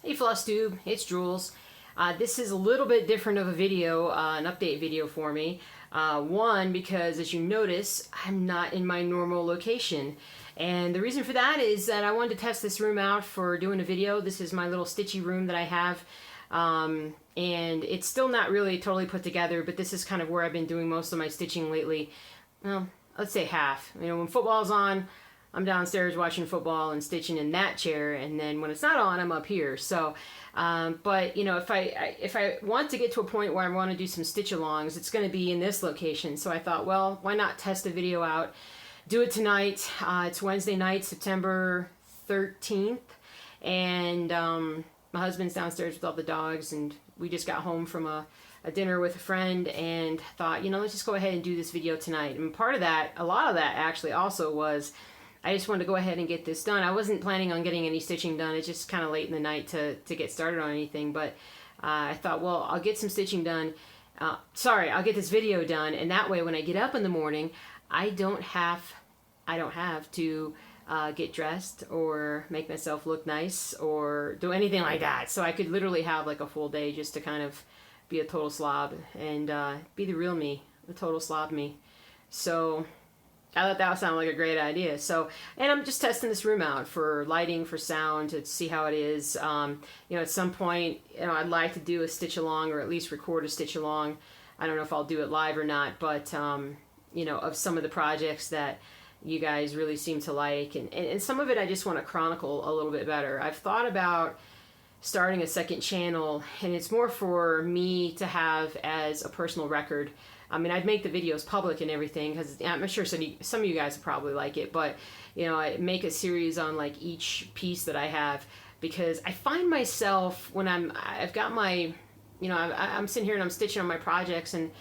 Hey FlossTube, it's Jules. This is a little bit different of a video, an update video for me. One, because as you notice, I'm not in my normal location. And the reason for that is that I wanted to test this room out for doing a video. This is my little stitchy room that I have. And it's still not really totally put together, but this is kind of where I've been doing most of my stitching lately. Well, let's say half. You know, when football's on, I'm downstairs watching football and stitching in that chair, and then when it's not on, I'm up here. So, but you know, if I want to get to a point where I want to do some stitch-alongs, it's going to be in this location. So I thought, well, why not test a video out? Do it tonight. It's Wednesday night, September 13th, and my husband's downstairs with all the dogs, and we just got home from a dinner with a friend, and thought, you know, let's just go ahead and do this video tonight. And part of that, a lot of that actually also was, I just wanted to go ahead and get this done. I wasn't planning on getting any stitching done. It's just kind of late in the night to get started on anything. But I thought, well, I'll get some stitching done. I'll get this video done. And that way, when I get up in the morning, I don't have to get dressed or make myself look nice or do anything like that. So I could literally have like a full day just to kind of be a total slob and be the real me, the total slob me. So I thought that sounded like a great idea. So, and I'm just testing this room out for lighting, for sound, to see how it is. You know, at some point, you know, I'd like to do a stitch along, or at least record a stitch along. I don't know if I'll do it live or not, but you know, of some of the projects that you guys really seem to like, and some of it I just want to chronicle a little bit better. I've thought about starting a second channel, and it's more for me to have as a personal record. I mean, I'd make the videos public and everything, because I'm sure some of you guys will probably like it, but, you know, I make a series on, like, each piece that I have, because I find myself, when I've got my, you know, I'm sitting here and I'm stitching on my projects, and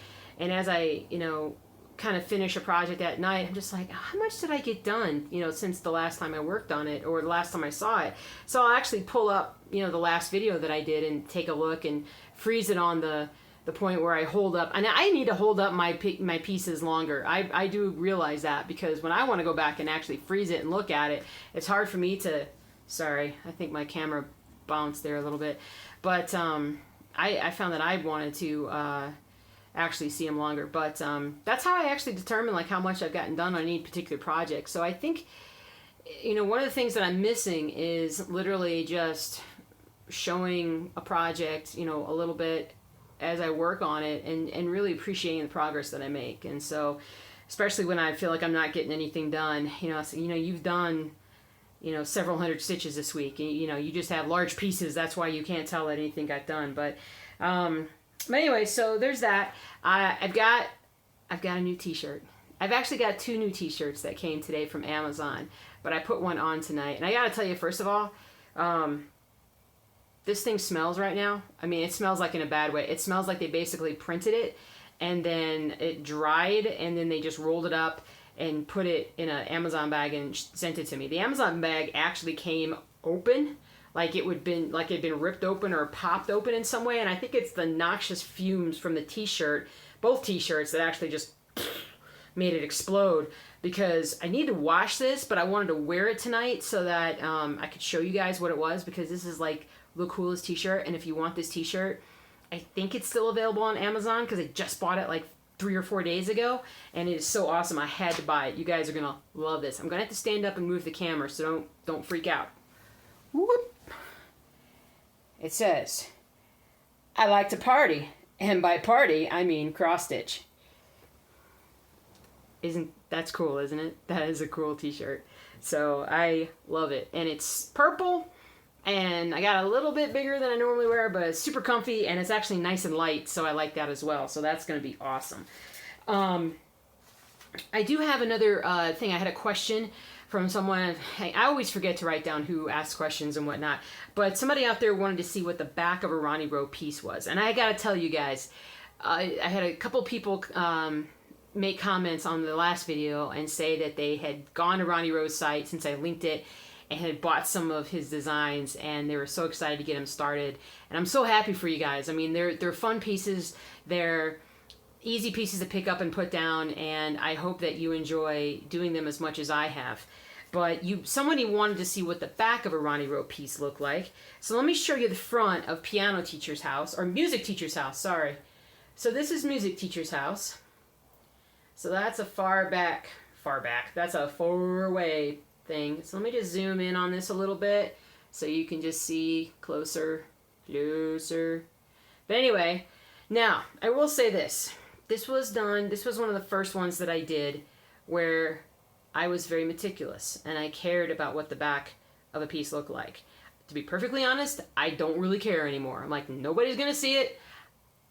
as I, you know, kind of finish a project at night, I'm just like, how much did I get done, you know, since the last time I worked on it, or the last time I saw it? So I'll actually pull up, you know, the last video that I did and take a look and freeze it on the point where I hold up, and I need to hold up my pieces longer. I do realize that, because when I want to go back and actually freeze it and look at it, it's hard for me to, sorry, I think my camera bounced there a little bit, but I found that I wanted to actually see them longer, but that's how I actually determine like how much I've gotten done on any particular project. So I think, you know, one of the things that I'm missing is literally just showing a project, you know, a little bit as I work on it, and really appreciating the progress that I make. And so, especially when I feel like I'm not getting anything done, you know, so, you know, you've done, you know, several hundred stitches this week, and, you know, you just have large pieces. That's why you can't tell that anything got done. But anyway, so there's that. I've got a new t-shirt. I've actually got 2 new t-shirts that came today from Amazon, but I put one on tonight. And I gotta tell you, first of all, this thing smells right now. I mean, it smells like in a bad way. It smells like they basically printed it, and then it dried, and then they just rolled it up and put it in an Amazon bag and sent it to me. The Amazon bag actually came open, like it'd been ripped open or popped open in some way, and I think it's the noxious fumes from the t-shirt, both t-shirts, that actually just made it explode. Because I need to wash this, but I wanted to wear it tonight so that I could show you guys what it was, because this is like the coolest t-shirt. And if you want this t-shirt, I think it's still available on Amazon, because I just bought it like 3 or 4 days ago, and it is so awesome. I had to buy it. You guys are gonna love this. I'm gonna have to stand up and move the camera, so don't freak out. Whoop. It says, "I like to party," and by party I mean cross stitch. That's cool, isn't it? That is a cool t-shirt. So I love it, and it's purple, and I got a little bit bigger than I normally wear, but it's super comfy, and it's actually nice and light, so I like that as well. So that's going to be awesome. I do have another thing. I had a question from someone. I always forget to write down who asks questions and whatnot, but somebody out there wanted to see what the back of a Ronnie Rowe piece was, and I got to tell you guys, I had a couple people make comments on the last video and say that they had gone to Ronnie Rowe's site since I linked it, and had bought some of his designs, and they were so excited to get him started. And I'm so happy for you guys. I mean, they're fun pieces. They're easy pieces to pick up and put down, and I hope that you enjoy doing them as much as I have. but somebody wanted to see what the back of a Ronnie Rowe piece looked like. So let me show you the front of Piano Teacher's House, or Music Teacher's House, sorry. So this is Music Teacher's House. So that's a far back, that's a four-way thing. So let me just zoom in on this a little bit so you can just see closer. But anyway, now I will say this. This was one of the first ones that I did where I was very meticulous and I cared about what the back of a piece looked like. To be perfectly honest, I don't really care anymore. I'm like, nobody's gonna see it.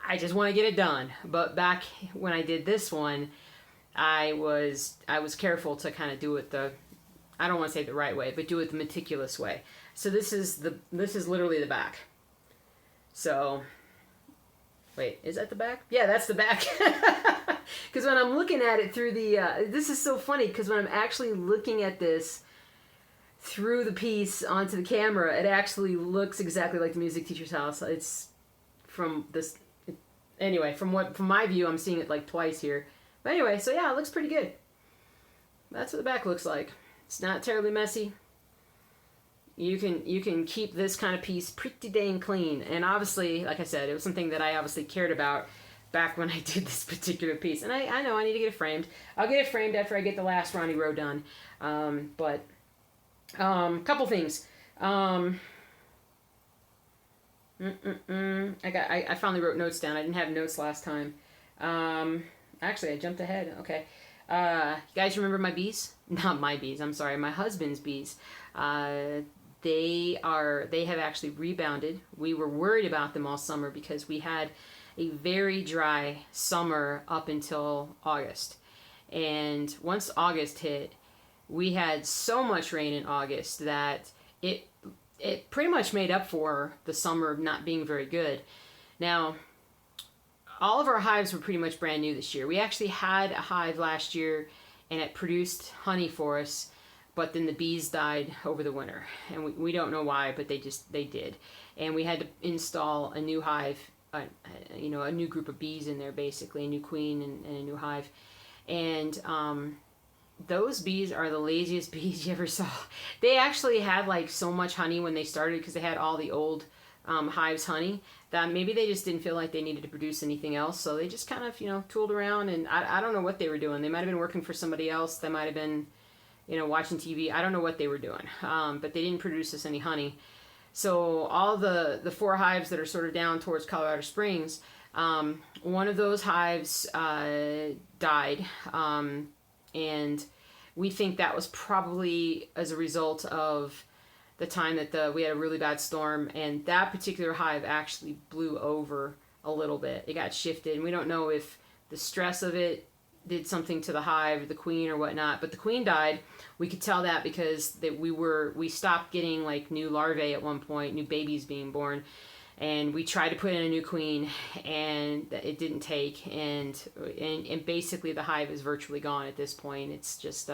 I just want to get it done. But back when I did this one, I was careful to kind of do it I don't want to say the right way, but do it the meticulous way. So this is literally the back. So, wait, is that the back? Yeah, that's the back. Because when I'm looking at it through this is so funny, because when I'm actually looking at this through the piece onto the camera, it actually looks exactly like the Music Teacher's House. It's from this, anyway, from my view, I'm seeing it like twice here. But anyway, so yeah, it looks pretty good. That's what the back looks like. It's not terribly messy. You can keep this kind of piece pretty dang clean. And obviously, like I said, it was something that I obviously cared about back when I did this particular piece. And I know I need to get it framed. I'll get it framed after I get the last Ronnie Rowe done. Couple things. I finally wrote notes down. I didn't have notes last time. Actually, I jumped ahead. Okay. You guys remember my bees? Not my bees, I'm sorry, my husband's bees. They have actually rebounded. We were worried about them all summer because we had a very dry summer up until August. And once August hit, we had so much rain in August that it pretty much made up for the summer not being very good. Now, all of our hives were pretty much brand new this year. We actually had a hive last year and it produced honey for us, but then the bees died over the winter. And we don't know why, but they did. And we had to install a new hive, a new group of bees in there, basically, a new queen and a new hive. And those bees are the laziest bees you ever saw. They actually had like so much honey when they started because they had all the old hives honey that maybe they just didn't feel like they needed to produce anything else. So they just kind of, tooled around, and I don't know what they were doing. They might have been working for somebody else. They might have been, watching TV. I don't know what they were doing. But they didn't produce us any honey. So all the 4 hives that are sort of down towards Colorado Springs, one of those hives died. And we think that was probably as a result of the time that we had a really bad storm, and that particular hive actually blew over a little bit. It got shifted, and we don't know if the stress of it did something to the hive, the queen, or whatnot. But the queen died. We could tell that because we stopped getting like new larvae at one point, new babies being born, and we tried to put in a new queen, and it didn't take. And basically the hive is virtually gone at this point. It's just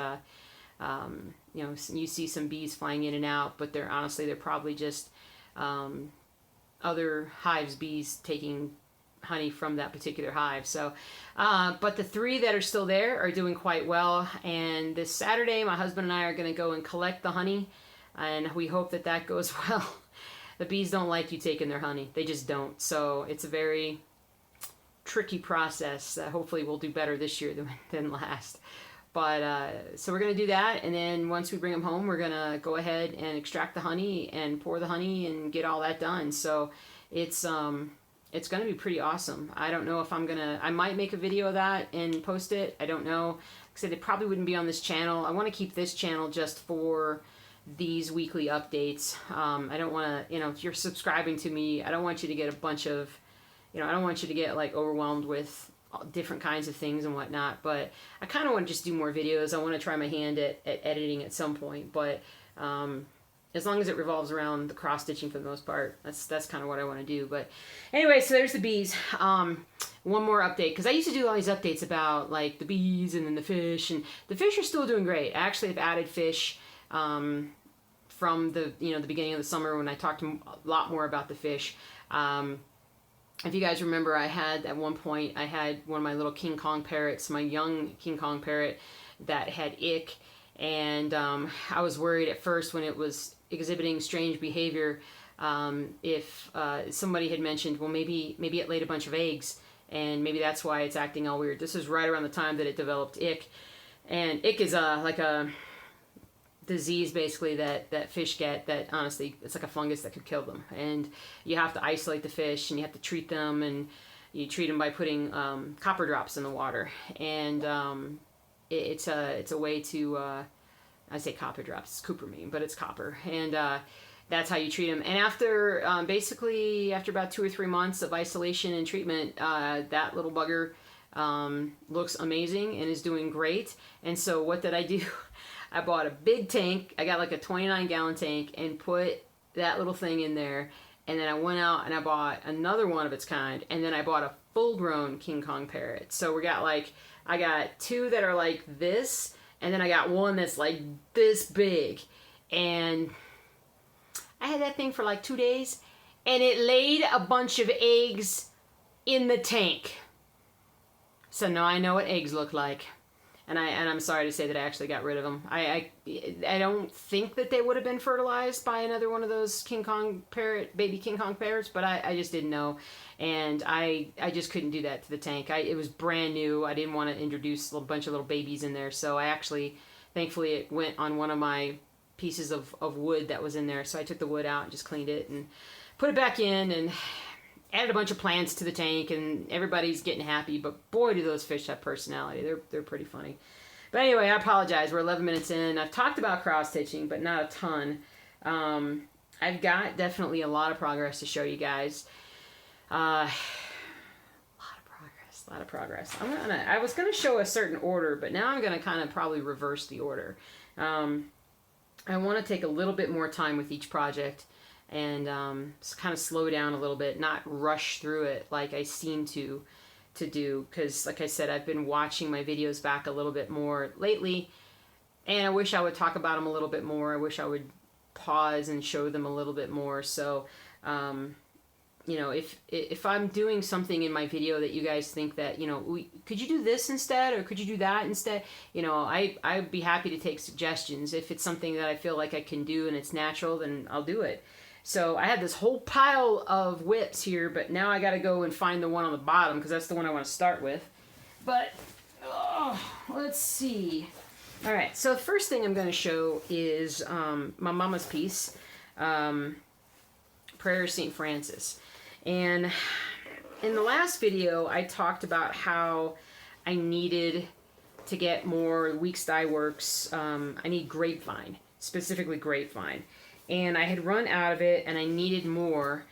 you see some bees flying in and out, but they're probably just other hives' bees taking honey from that particular hive. So, but the 3 that are still there are doing quite well. And this Saturday, my husband and I are going to go and collect the honey, and we hope that goes well. The bees don't like you taking their honey. They just don't. So it's a very tricky process that hopefully we'll do better this year than last. But, so we're going to do that, and then once we bring them home, we're going to go ahead and extract the honey and pour the honey and get all that done. So it's going to be pretty awesome. I don't know if I might make a video of that and post it. I don't know. Like I said, it probably wouldn't be on this channel. I want to keep this channel just for these weekly updates. I don't want to, if you're subscribing to me, I don't want you to get a bunch of, I don't want you to get like overwhelmed with different kinds of things and whatnot, but I kind of want to just do more videos. I want to try my hand at editing at some point, but as long as it revolves around the cross stitching for the most part, that's kind of what I want to do. But anyway, so there's the bees. One more update, because I used to do all these updates about like the bees and then the fish, and the fish are still doing great. I actually have added fish from the the beginning of the summer when I talked a lot more about the fish. If you guys remember, at one point, I had one of my little King Kong parrots, my young King Kong parrot, that had ick, And I was worried at first when it was exhibiting strange behavior, if somebody had mentioned, well, maybe it laid a bunch of eggs, and maybe that's why it's acting all weird. This is right around the time that it developed ick, and ick is like a disease basically that fish get, that honestly it's like a fungus that could kill them, and you have to isolate the fish and you have to treat them, and you treat them by putting copper drops in the water, and it's a way to I say copper drops, it's cupramine, but it's copper, and that's how you treat them. And after basically after about 2 or 3 months of isolation and treatment, that little bugger looks amazing and is doing great. And so what did I do? I bought a big tank. I got like a 29-gallon tank and put that little thing in there. And then I went out and I bought another one of its kind. And then I bought a full-grown King Kong parrot. So we got like, I got 2 that are like this, and then I got one that's like this big. And I had that thing for like 2 days, and it laid a bunch of eggs in the tank. So now I know what eggs look like. And I'm sorry to say that I actually got rid of them. I don't think that they would have been fertilized by another one of those King Kong parrot, baby King Kong parrots, but I just didn't know. And I just couldn't do that to the tank. It was brand new. I didn't want to introduce a bunch of little babies in there. So I actually, thankfully it went on one of my pieces of wood that was in there. So I took the wood out and just cleaned it and put it back in and added a bunch of plants to the tank, and everybody's getting happy. But boy, do those fish have personality. They're pretty funny. But anyway, I apologize. We're 11 minutes in. I've talked about cross stitching, but not a ton. I've got definitely a lot of progress to show you guys. A lot of progress. I was gonna show a certain order, but now I'm gonna kind of probably reverse the order. I want to take a little bit more time with each project and kind of slow down a little bit, not rush through it like I seem to do, because like I said, I've been watching my videos back a little bit more lately, and I wish I would talk about them a little bit more. I wish I would pause and show them a little bit more. So you know, if I'm doing something in my video that you guys think that, you know, could you do this instead, or could you do that instead, you know, I'd be happy to take suggestions. If it's something that I feel like I can do and it's natural, then I'll do it. So I had this whole pile of WIPs here, but now I got to go and find the one on the bottom, because that's the one I want to start with. But let's see. All right, so the first thing I'm going to show is my mama's piece, Prayer of St. Francis. And in the last video, I talked about how I needed to get more Weeks Dye Works. I need grapevine, specifically grapevine. And I had run out of it, and I needed more.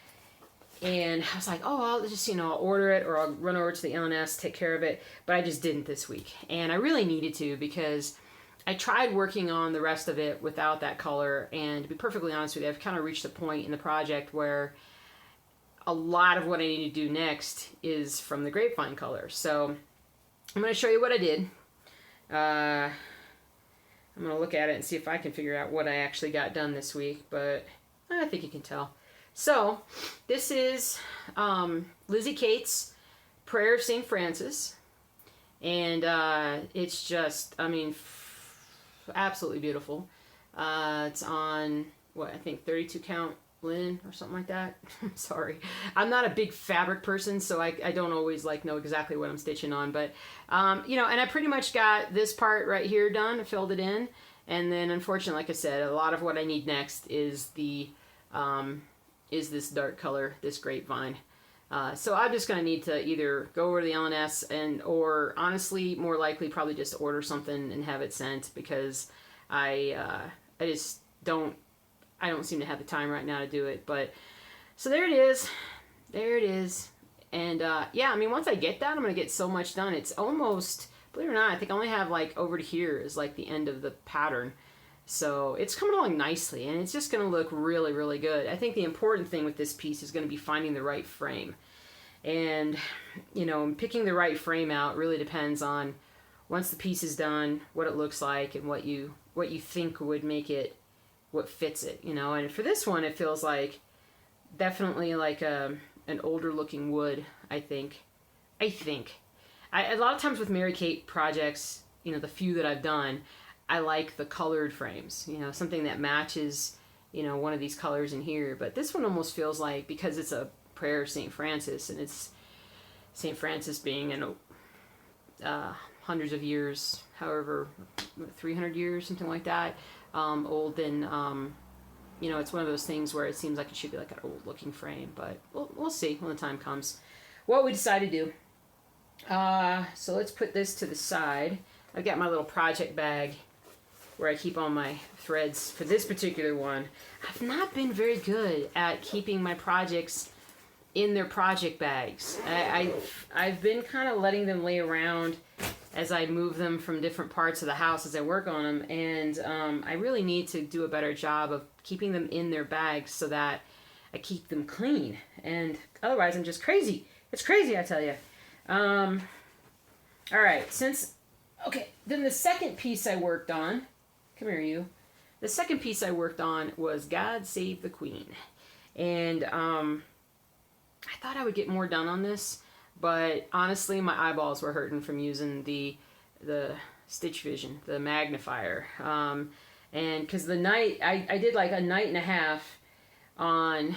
And I was like, oh, I'll just, you know, I'll order it, or I'll run over to the LNS, take care of it. But I just didn't this week. And I really needed to, because I tried working on the rest of it without that color. And to be perfectly honest with you, I've kind of reached a point in the project where a lot of what I need to do next is from the grapevine color. So I'm going to show you what I did. I'm going to look at it and see if I can figure out what I actually got done this week, but I think you can tell. So this is Lizzie Kate's Prayer of St. Francis, and it's just, I mean, absolutely beautiful. It's on, what, I think 32 count linen or something like that. Sorry, I'm not a big fabric person, so I don't always like know exactly what I'm stitching on, but you know, and I pretty much got this part right here done. I filled it in, and then unfortunately, like I said, a lot of what I need next is the is this dark color, this grapevine. So I'm just gonna need to either go over to the LNS or honestly, more likely, probably just order something and have it sent, because I just don't seem to have the time right now to do it. But so there it is. And yeah, I mean, once I get that, I'm gonna get so much done. It's almost, believe it or not, I think I only have like over to here is like the end of the pattern. So it's coming along nicely, and it's just gonna look really, really good. I think the important thing with this piece is gonna be finding the right frame. And, you know, picking the right frame out really depends on, once the piece is done, what it looks like and what you think would make it, what fits it, you know. And for this one, it feels like definitely like an older looking wood, I think. A lot of times with Mary Kate projects, you know, the few that I've done, I like the colored frames, you know, something that matches, you know, one of these colors in here. But this one almost feels like, because it's a prayer of St. Francis, and it's St. Francis being in hundreds of years, however, 300 years, something like that, old, then, you know, it's one of those things where it seems like it should be like an old looking frame, but we'll see when the time comes what we decide to do. So let's put this to the side. I've got my little project bag where I keep all my threads for this particular one. I've not been very good at keeping my projects in their project bags. I've been kind of letting them lay around as I move them from different parts of the house as I work on them, and I really need to do a better job of keeping them in their bags so that I keep them clean, and otherwise I'm just crazy. It's crazy, I tell you. All right, then the second piece I worked on, come here you, the second piece I worked on was God Save the Queen, and I thought I would get more done on this, but honestly my eyeballs were hurting from using the Stitch Vision, the magnifier, and because I did like a night and a half on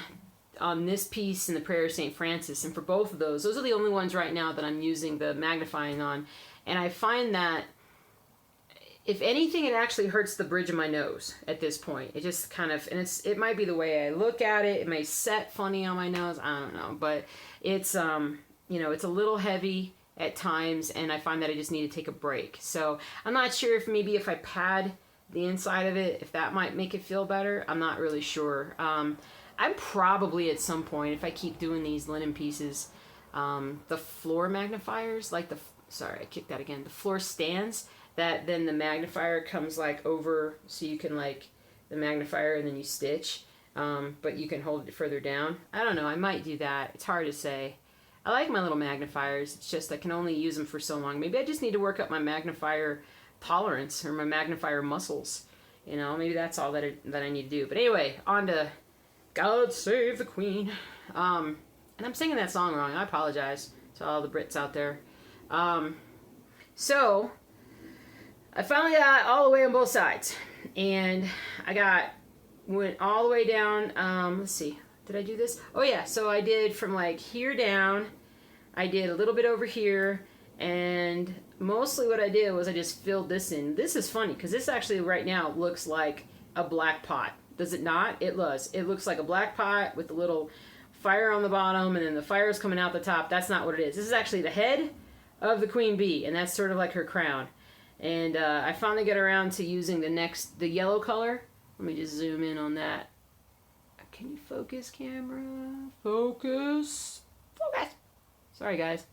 this piece and the Prayer of St. Francis, and for both of those are the only ones right now that I'm using the magnifying on, and I find that if anything, it actually hurts the bridge of my nose at this point. It just kind of, and it might be the way I look at it. It may set funny on my nose. I don't know, but it's, you know, it's a little heavy at times, and I find that I just need to take a break. So I'm not sure if maybe if I pad the inside of it, if that might make it feel better. I'm not really sure. I'm probably at some point, if I keep doing these linen pieces, the floor magnifiers, like sorry, I kicked that again. The floor stands, that then the magnifier comes like over, so you can like the magnifier and then you stitch, but you can hold it further down. I don't know, I might do that. It's hard to say. I like my little magnifiers. It's just I can only use them for so long. Maybe I just need to work up my magnifier tolerance or my magnifier muscles. You know, maybe that's all that I need to do. But anyway, on to God Save the Queen. And I'm singing that song wrong. I apologize to all the Brits out there. So I finally got all the way on both sides, and I went all the way down. Let's see, did I do this? Oh yeah, so I did from like here down. I did a little bit over here, and mostly what I did was I just filled this in. This is funny because this actually right now looks like a black pot. Does it not? It does. It looks like a black pot with a little fire on the bottom, and then the fire is coming out the top. That's not what it is. This is actually the head of the queen bee, and that's sort of like her crown. And I finally got around to using the yellow color. Let me just zoom in on that. Can you focus, camera? Focus. Focus. Sorry, guys.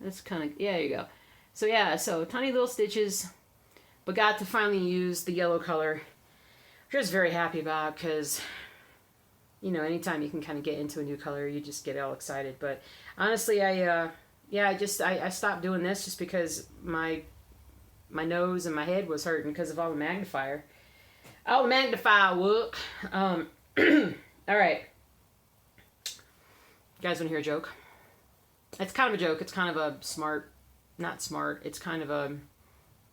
That's kind of, yeah, there you go. So yeah, so tiny little stitches, but got to finally use the yellow color, which I was very happy about because, you know, anytime you can kind of get into a new color, you just get all excited. But honestly, I stopped doing this just because my nose and my head was hurting because of all the magnifier. All the magnifier work. All right. You guys want to hear a joke? It's kind of a joke. It's kind of a not smart. It's kind of a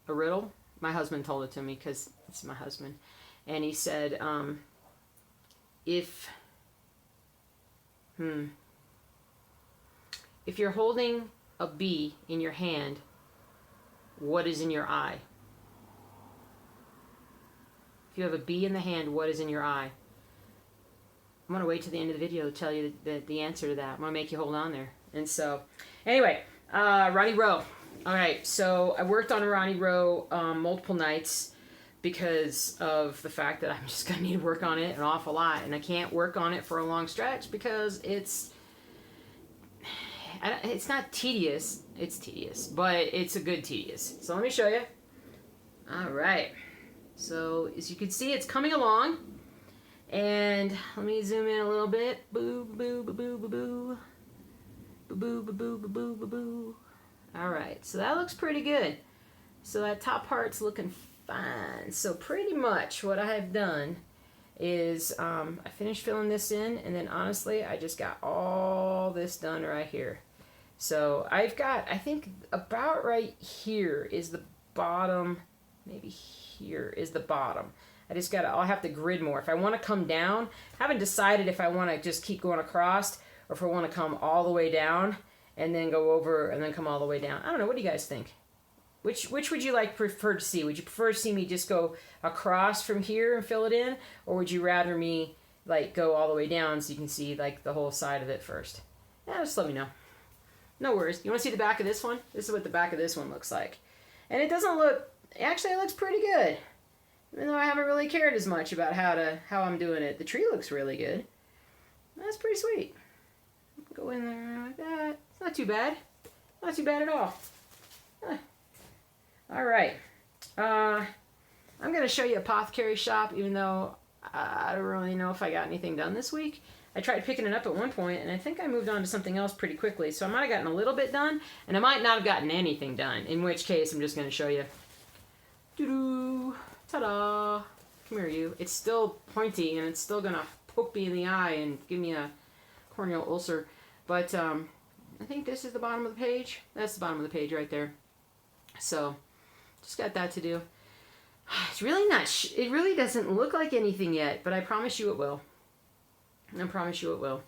riddle. My husband told it to me because it's my husband. And he said, if you're holding a bee in your hand, what is in your eye? If you have a bee in the hand, what is in your eye? I'm going to wait to the end of the video to tell you the answer to that. I'm going to make you hold on there. And so, anyway, Ronnie Rowe. All right, so I worked on Ronnie Rowe multiple nights because of the fact that I'm just going to need to work on it an awful lot. And I can't work on it for a long stretch because it's not tedious. It's tedious, but it's a good tedious. So let me show you. All right. So as you can see, it's coming along. And let me zoom in a little bit. Boo, boo, boo, boo, boo, boo. Boo, boo, boo, boo, boo, boo, boo. All right. So that looks pretty good. So that top part's looking fine. So pretty much what I have done is I finished filling this in, and then honestly, I just got all this done right here. So I've got, I think about right here is the bottom maybe here is the bottom. I'll have to grid more. If I want to come down, I haven't decided if I want to just keep going across or if I want to come all the way down and then go over and then come all the way down. I don't know. What do you guys think? Which would you prefer to see? Would you prefer to see me just go across from here and fill it in? Or would you rather me like go all the way down so you can see like the whole side of it first? Yeah, just let me know. No worries. You want to see the back of this one? This is what the back of this one looks like. And it doesn't look, actually it looks pretty good. Even though I haven't really cared as much about how I'm doing it. The tree looks really good. That's pretty sweet. Go in there like that. It's not too bad. Not too bad at all. Huh. All right. I'm going to show you Apothecary Shop, even though I don't really know if I got anything done this week. I tried picking it up at one point, and I think I moved on to something else pretty quickly. So I might have gotten a little bit done, and I might not have gotten anything done, in which case I'm just going to show you. Doo-doo. Ta-da! Come here, you. It's still pointy, and it's still going to poke me in the eye and give me a corneal ulcer. But I think this is the bottom of the page. That's the bottom of the page right there. So, just got that to do. It's really not... it really doesn't look like anything yet, but I promise you it will. I promise you it will.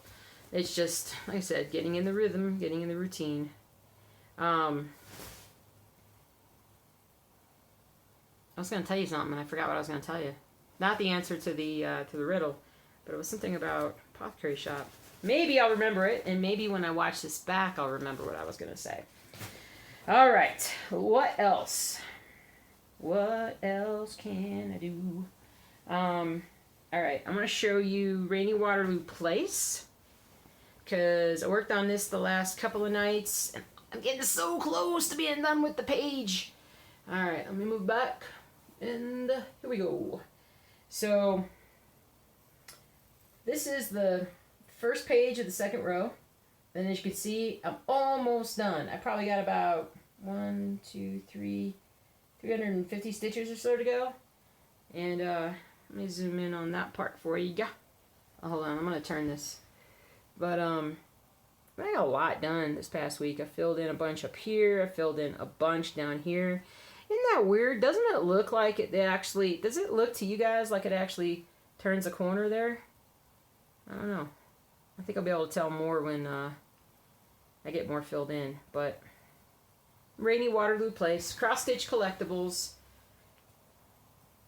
It's just, like I said, getting in the rhythm, getting in the routine. I was going to tell you something, and I forgot what I was going to tell you. Not the answer to the riddle, but it was something about Apothecary Shop. Maybe I'll remember it, and maybe when I watch this back, I'll remember what I was going to say. All right, what else? What else can I do? All right, I'm going to show you Rainy Waterloo Place, because I worked on this the last couple of nights, and I'm getting so close to being done with the page. All right, let me move back. And here we go. So this is the first page of the second row. Then as you can see, I'm almost done. I probably got about 350 stitches or so to go. And let me zoom in on that part for you. Yeah. Oh, hold on, I'm gonna turn this. But I got a lot done this past week. I filled in a bunch up here. I filled in a bunch down here. Isn't that weird? Doesn't it look like it actually... Does it look to you guys like it actually turns a corner there? I don't know. I think I'll be able to tell more when I get more filled in. But Rainy Waterloo Place, Cross Stitch Collectibles.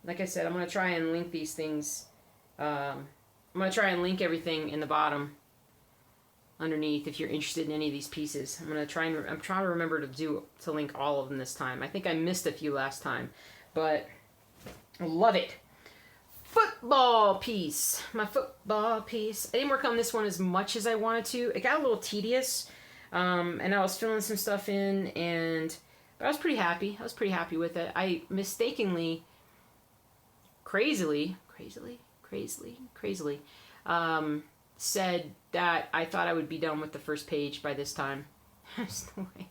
Like I said, I'm going to try and link these things. I'm going to try and link everything in the bottom underneath if you're interested in any of these pieces. I'm trying to remember to link all of them this time. I think I missed a few last time, but I love it. Football piece. My football piece. I didn't work on this one as much as I wanted to. It got a little tedious, and I was filling some stuff in, but I was pretty happy. I was pretty happy with it. I mistakenly, crazily, said that I thought I would be done with the first page by this time. There's no way.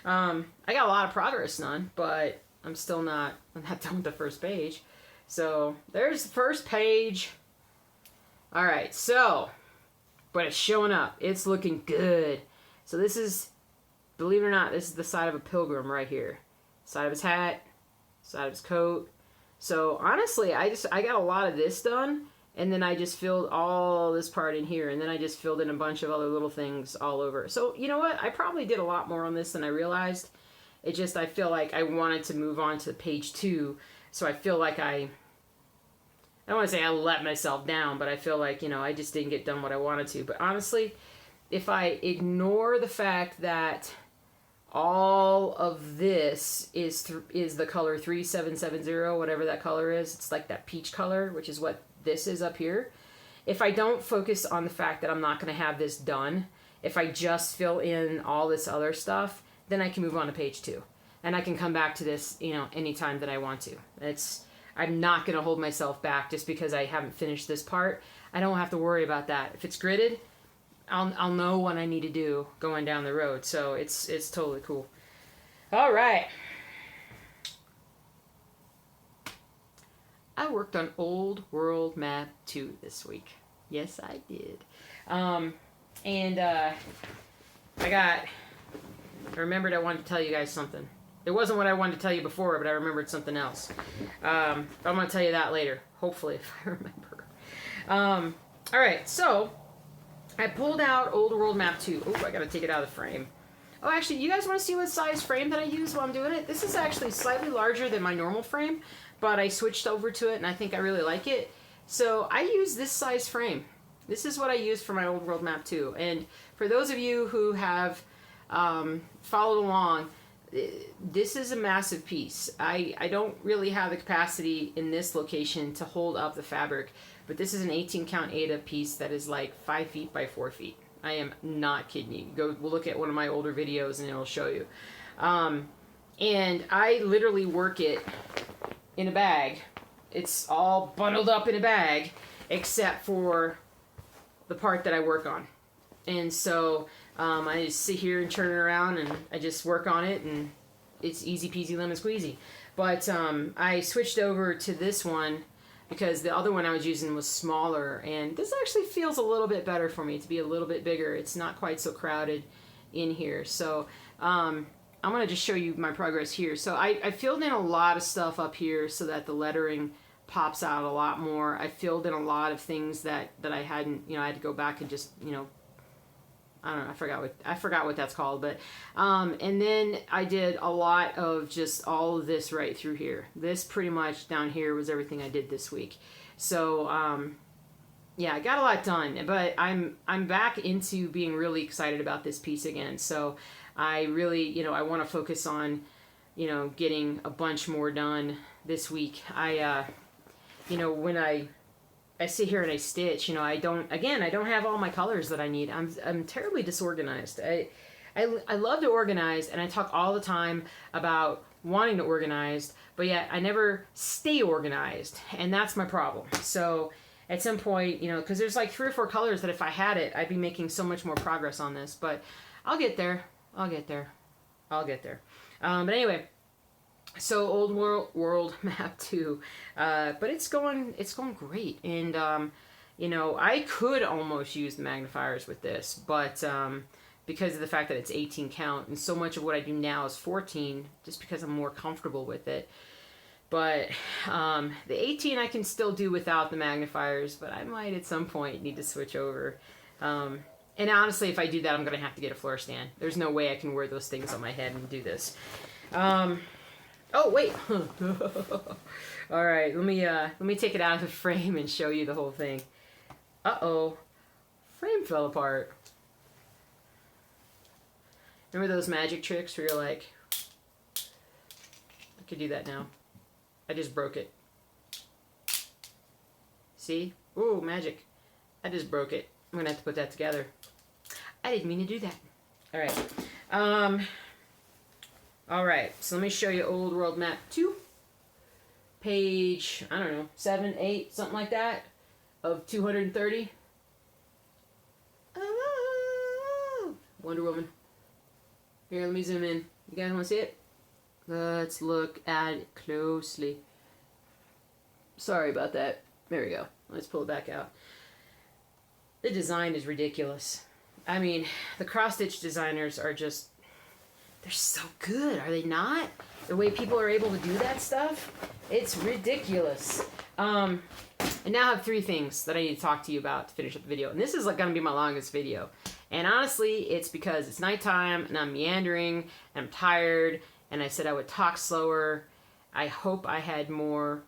I got a lot of progress done, but I'm not done with the first page. So there's the first page. All right, so, but it's showing up. It's looking good. So this is, believe it or not, this is the side of a pilgrim right here. Side of his hat, side of his coat. So honestly, I got a lot of this done. And then I just filled all this part in here. And then I just filled in a bunch of other little things all over. So, you know what? I probably did a lot more on this than I realized. It just, I feel like I wanted to move on to page 2. So I feel like I don't want to say I let myself down, but I feel like, you know, I just didn't get done what I wanted to. But honestly, if I ignore the fact that all of this is the color 3770, whatever that color is, it's like that peach color, which is what this is up here. If I don't focus on the fact that I'm not going to have this done, if I just fill in all this other stuff, then I can move on to page 2. And I can come back to this, you know, anytime that I want to. I'm not going to hold myself back just because I haven't finished this part. I don't have to worry about that. If it's gridded, I'll know what I need to do going down the road. So it's totally cool. All right. I worked on Old World Map 2 this week. Yes, I did. I remembered I wanted to tell you guys something. It wasn't what I wanted to tell you before, but I remembered something else. I'm going to tell you that later, hopefully, if I remember. All right, so I pulled out Old World Map 2. Oh, I got to take it out of the frame. Oh, actually, you guys want to see what size frame that I use while I'm doing it? This is actually slightly larger than my normal frame, but I switched over to it, and I think I really like it. So I use this size frame. This is what I use for my Old World Map 2. And for those of you who have followed along, this is a massive piece. I don't really have the capacity in this location to hold up the fabric, but this is an 18 count Aida piece that is like 5 feet by 4 feet. I am not kidding you. Go look at one of my older videos and it'll show you. And I literally work it in a bag. It's all bundled up in a bag except for the part that I work on. And so I just sit here and turn it around and I just work on it and it's easy peasy lemon squeezy. But I switched over to this one because the other one I was using was smaller, and this actually feels a little bit better for me to be a little bit bigger. It's not quite so crowded in here. So I'm going to just show you my progress here. So I filled in a lot of stuff up here so that the lettering pops out a lot more. I filled in a lot of things that I hadn't, I had to go back and just, I don't know, I forgot what that's called, but, and then I did a lot of just all of this right through here. This pretty much down here was everything I did this week. So, yeah, I got a lot done, but I'm back into being really excited about this piece again. So I really, I want to focus on, getting a bunch more done this week. When I sit here and I stitch, I don't have all my colors that I need. I'm terribly disorganized. I love to organize, and I talk all the time about wanting to organize, but yet I never stay organized, and that's my problem. So at some point, because there's like 3 or 4 colors that if I had it, I'd be making so much more progress on this, but I'll get there. But anyway, so Old World Map 2, but it's going great, and I could almost use the magnifiers with this, but because of the fact that it's 18 count, and so much of what I do now is 14, just because I'm more comfortable with it. But the 18 I can still do without the magnifiers, but I might at some point need to switch over. And honestly, if I do that, I'm going to have to get a floor stand. There's no way I can wear those things on my head and do this. Oh, wait. All right, let me take it out of the frame and show you the whole thing. Uh-oh. Frame fell apart. Remember those magic tricks where you're like, I could do that now. I just broke it. See? Ooh, magic. I just broke it. I'm going to have to put that together. I didn't mean to do that. All right. All right, so let me show you Old World Map 2. Page, I don't know, 7, 8, something like that, of 230. Oh, Wonder Woman. Here, let me zoom in. You guys want to see it? Let's look at it closely. Sorry about that. There we go. Let's pull it back out. The design is ridiculous. I mean, the cross-stitch designers are just... they're so good, are they not? The way people are able to do that stuff, it's ridiculous. And now I have 3 things that I need to talk to you about to finish up the video. And this is like going to be my longest video. And honestly, it's because it's nighttime and I'm meandering and I'm tired. And I said I would talk slower. I hope I had more.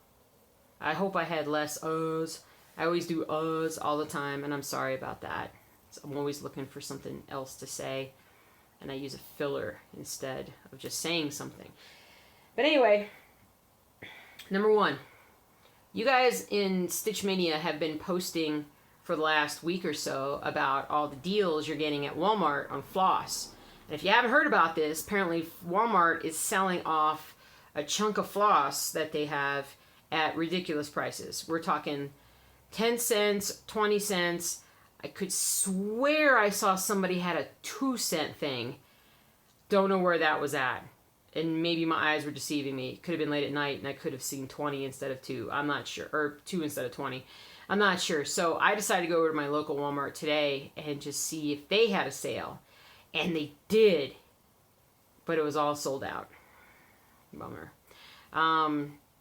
I hope I had less uhs. I always do uhs all the time, and I'm sorry about that. So I'm always looking for something else to say. And I use a filler instead of just saying something. But anyway, number 1. You guys in Stitch Mania have been posting for the last week or so about all the deals you're getting at Walmart on floss. And if you haven't heard about this, apparently Walmart is selling off a chunk of floss that they have at ridiculous prices. We're talking 10 cents, 20 cents. I could swear I saw somebody had a 2-cent thing. Don't know where that was at. And maybe my eyes were deceiving me. It could have been late at night and I could have seen 20 instead of 2. I'm not sure. Or 2 instead of 20. I'm not sure. So I decided to go over to my local Walmart today and just see if they had a sale. And they did. But it was all sold out. Bummer.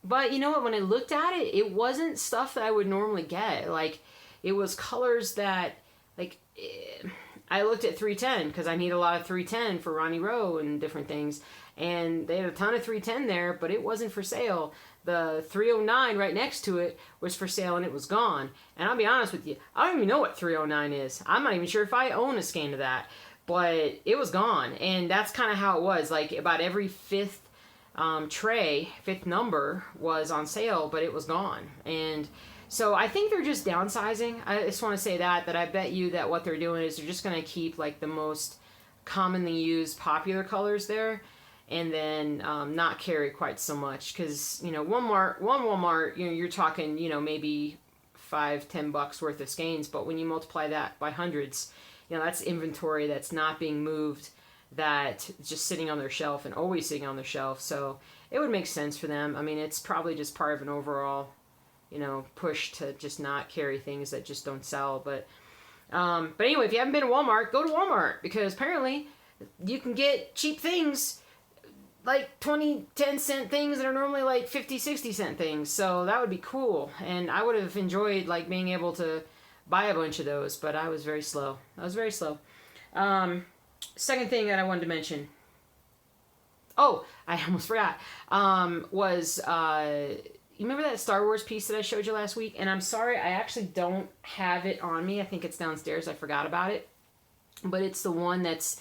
But you know what? When I looked at it, it wasn't stuff that I would normally get. Like, it was colors that, like, I looked at 310 because I need a lot of 310 for Ronnie Rowe and different things. And they had a ton of 310 there, but it wasn't for sale. The 309 right next to it was for sale and it was gone. And I'll be honest with you, I don't even know what 309 is. I'm not even sure if I own a skein of that. But it was gone. And that's kind of how it was. Like, about every fifth fifth number was on sale, but it was gone. And so I think they're just downsizing. I just want to say that I bet you that what they're doing is they're just going to keep like the most commonly used popular colors there, and then not carry quite so much, because you know one Walmart, you know, you're talking, you know, maybe $5-10 worth of skeins, but when you multiply that by hundreds, you know, that's inventory that's not being moved, that just sitting on their shelf and always sitting on their shelf. So it would make sense for them. I mean, it's probably just part of an overall, you know, push to just not carry things that just don't sell. But anyway, if you haven't been to Walmart, go to Walmart, because apparently you can get cheap things, like 10-cent things that are normally like 50-60 cent things. So that would be cool. And I would have enjoyed like being able to buy a bunch of those, but I was very slow. Second thing that I wanted to mention. Oh, I almost forgot. You remember that Star Wars piece that I showed you last week? And I'm sorry, I actually don't have it on me. I think it's downstairs. I forgot about it. But it's the one that's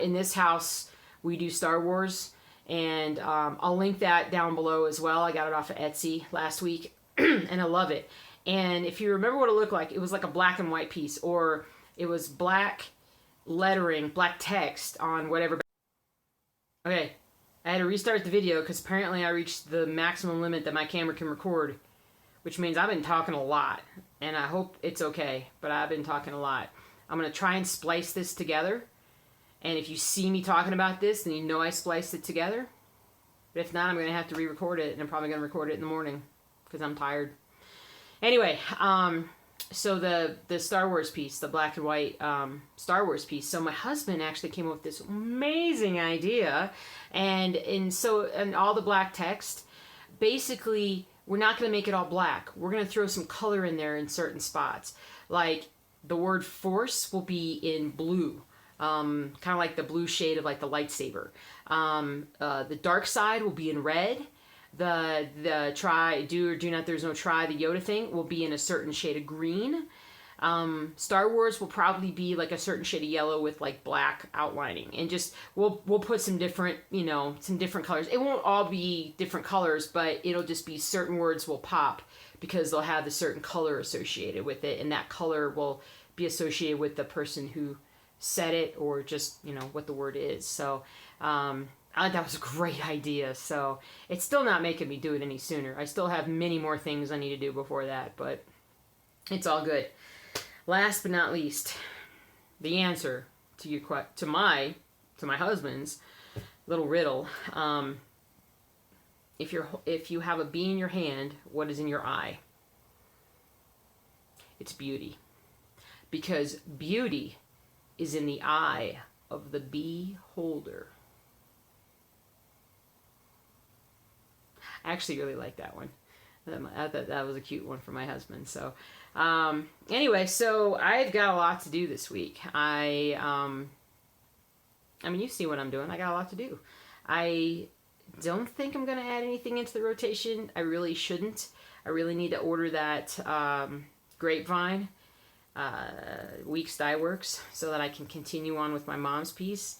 in this house. We do Star Wars. And I'll link that down below as well. I got it off of Etsy last week. And I love it. And if you remember what it looked like, it was like a black and white piece. Or it was black lettering, black text on whatever. Okay. I had to restart the video because apparently I reached the maximum limit that my camera can record, which means I've been talking a lot, and I hope it's okay, but I've been talking a lot. I'm going to try and splice this together, and if you see me talking about this, then you know I spliced it together. But if not, I'm going to have to re-record it, and I'm probably going to record it in the morning because I'm tired. Anyway, so the Star Wars piece, the black and white Star Wars piece. So my husband actually came up with this amazing idea, and all the black text. Basically, we're not going to make it all black. We're going to throw some color in there in certain spots. Like the word Force will be in blue, kind of like the blue shade of like the lightsaber. The dark side will be in red. The try, do or do not, there's no try, the Yoda thing will be in a certain shade of green. Star Wars will probably be like a certain shade of yellow with like black outlining, and just we'll put some different, you know, some different colors. It won't all be different colors, but it'll just be certain words will pop because they'll have a certain color associated with it, and that color will be associated with the person who said it, or just, you know, what the word is. So I thought that was a great idea. So it's still not making me do it any sooner. I still have many more things I need to do before that, but it's all good. Last but not least, the answer to my husband's little riddle. If you have a bee in your hand, what is in your eye? It's beauty. Because beauty is in the eye of the beholder. I actually really like that one. I thought that was a cute one for my husband. So, anyway, so I've got a lot to do this week. I mean, you see what I'm doing. I got a lot to do. I don't think I'm going to add anything into the rotation. I really shouldn't. I really need to order that grapevine, Weeks Dye Works, so that I can continue on with my mom's piece.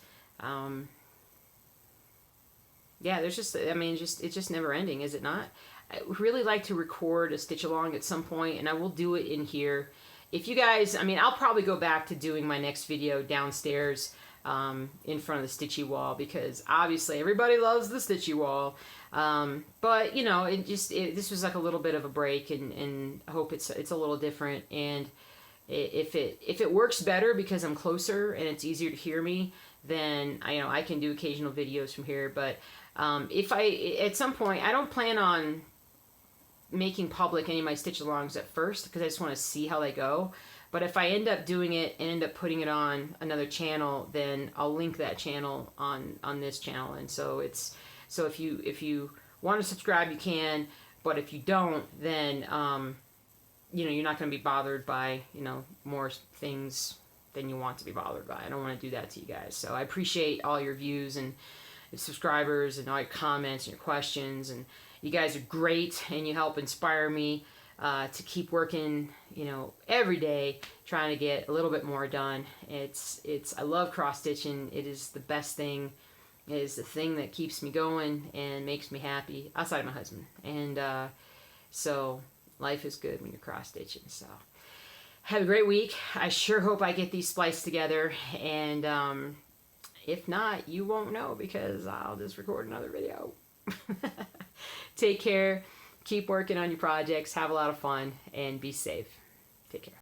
Yeah, there's just, I mean, it's just never ending, is it not? I would really like to record a stitch along at some point, and I will do it in here. If you guys, I mean, I'll probably go back to doing my next video downstairs in front of the stitchy wall, because obviously everybody loves the stitchy wall. But, you know, this was like a little bit of a break, and I hope it's a little different. And if it works better because I'm closer and it's easier to hear me, then I can do occasional videos from here. But if at some point, I don't plan on making public any of my stitch alongs at first, because I just want to see how they go. But if I end up doing it and end up putting it on another channel, then I'll link that channel on this channel. And so So if you want to subscribe, you can, but if you don't, then you know, you're not going to be bothered by, you know, more things than you want to be bothered by. I don't want to do that to you guys. So I appreciate all your views and subscribers and all your comments and your questions, and you guys are great, and you help inspire me to keep working, you know, every day, trying to get a little bit more done. I love cross stitching. It is the best thing. It is the thing that keeps me going and makes me happy, outside of my husband. And so life is good when you're cross stitching. So have a great week. I sure hope I get these spliced together, and if not, you won't know, because I'll just record another video. Take care. Keep working on your projects. Have a lot of fun, and be safe. Take care.